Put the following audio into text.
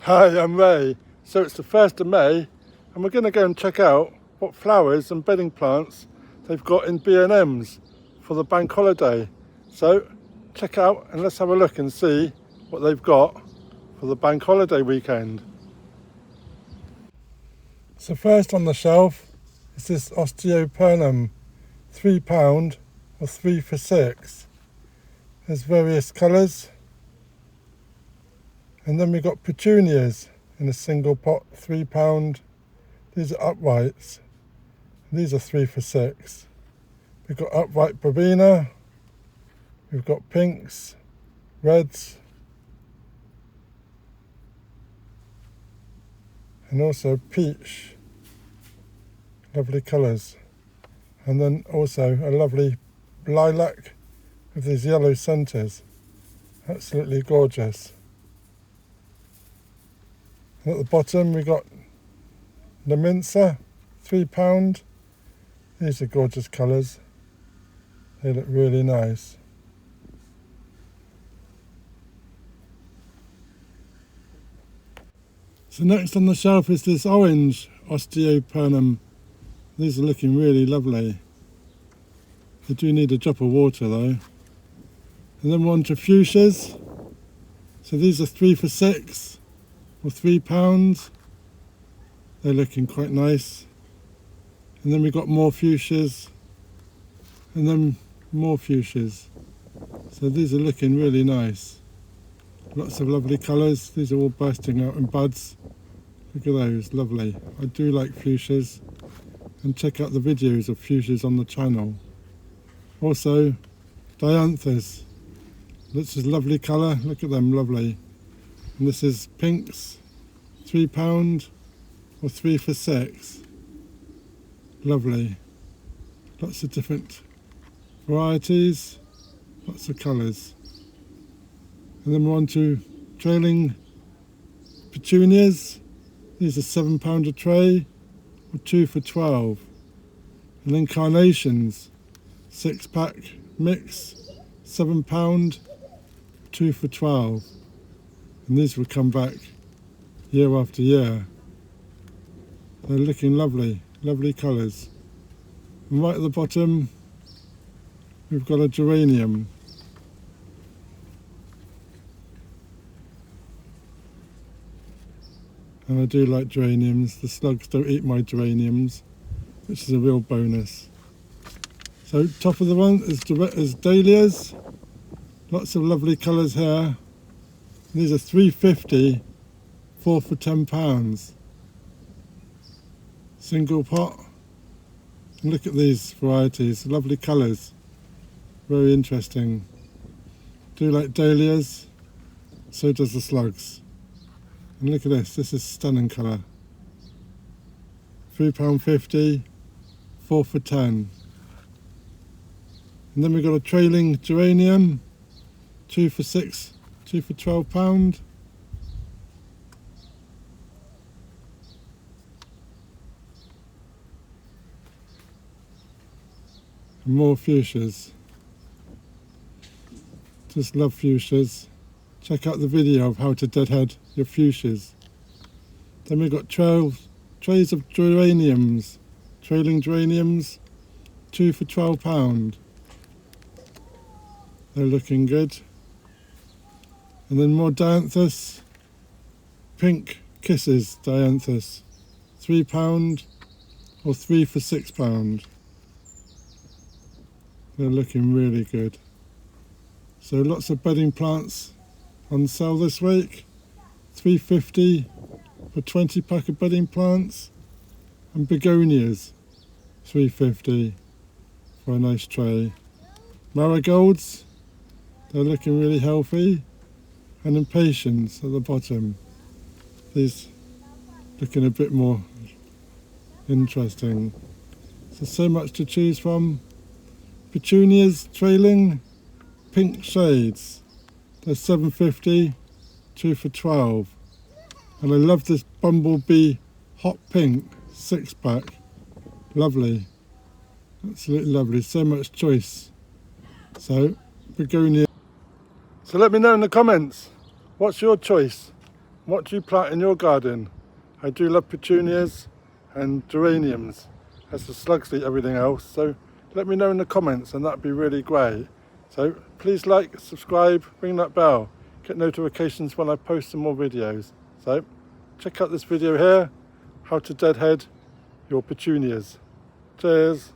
Hi, I'm Ray. So it's the 1st of May and we're going to go and check out what flowers and bedding plants they've got in B&M's for the bank holiday. So check out and let's have a look and see what they've got for the bank holiday weekend. So first on the shelf is this osteopernum, £3 or 3 for 6. There's various colours. And then we've got petunias in a single pot, £3. These are uprights. These are 3 for 6. We've got upright verbena. We've got pinks, reds, and also peach. Lovely colours. And then also a lovely lilac with these yellow centres. Absolutely gorgeous. And at the bottom we got Neminsa, £3. These are gorgeous colours. They look really nice. So next on the shelf is this orange osteopernum. These are looking really lovely. They do need a drop of water though. And then we're on to fuchsias. So these are 3 for 6 or £3. They're looking quite nice. And then we've got more fuchsias. And then more fuchsias. So these are looking really nice. Lots of lovely colours. These are all bursting out in buds. Look at those, lovely. I do like fuchsias. And check out the videos of fuchsias on the channel. Also, dianthus. This is a lovely colour. Look at them, lovely. And this is pinks, £3 or 3 for 6. Lovely. Lots of different varieties, lots of colours. And then we're on to trailing petunias. These are £7 a tray or 2 for 12. And then carnations, 6-pack mix, £7, 2 for 12. And these will come back year after year. They're looking lovely, lovely colours. And right at the bottom we've got a geranium. And I do like geraniums. The slugs don't eat my geraniums, which is a real bonus. So top of the one is dahlias. Lots of lovely colours here. These are £3.50, 4 for £10. Single pot. And look at these varieties, lovely colours. Very interesting. Do like dahlias, so does the slugs. And look at this is stunning colour. £3.50, 4 for 10. And then we've got a trailing geranium, 2 for 6, 2 for £12. And more fuchsias. Just love fuchsias. Check out the video of how to deadhead your fuchsias. Then we've got 12 trays of geraniums, trailing geraniums, 2 for £12. They're looking good. And then more dianthus, pink kisses dianthus, £3 or 3 for £6. They're looking really good. So lots of bedding plants on sale this week. £3.50 for 20-pack of bedding plants. And begonias, £3.50 for a nice tray. Marigolds, they're looking really healthy. And impatiens at the bottom. These looking a bit more interesting. So much to choose from. Petunias trailing, pink shades. They're £7.50, 2 for 12. And I love this bumblebee hot pink 6-pack. Lovely. Absolutely lovely. So much choice. So, begonia. So let me know in the comments, what's your choice? What do you plant in your garden? I do love petunias and geraniums, as the slugs eat everything else, so let me know in the comments and that'd be really great. So please like, subscribe, ring that bell, get notifications when I post some more videos. So check out this video here, how to deadhead your petunias. Cheers.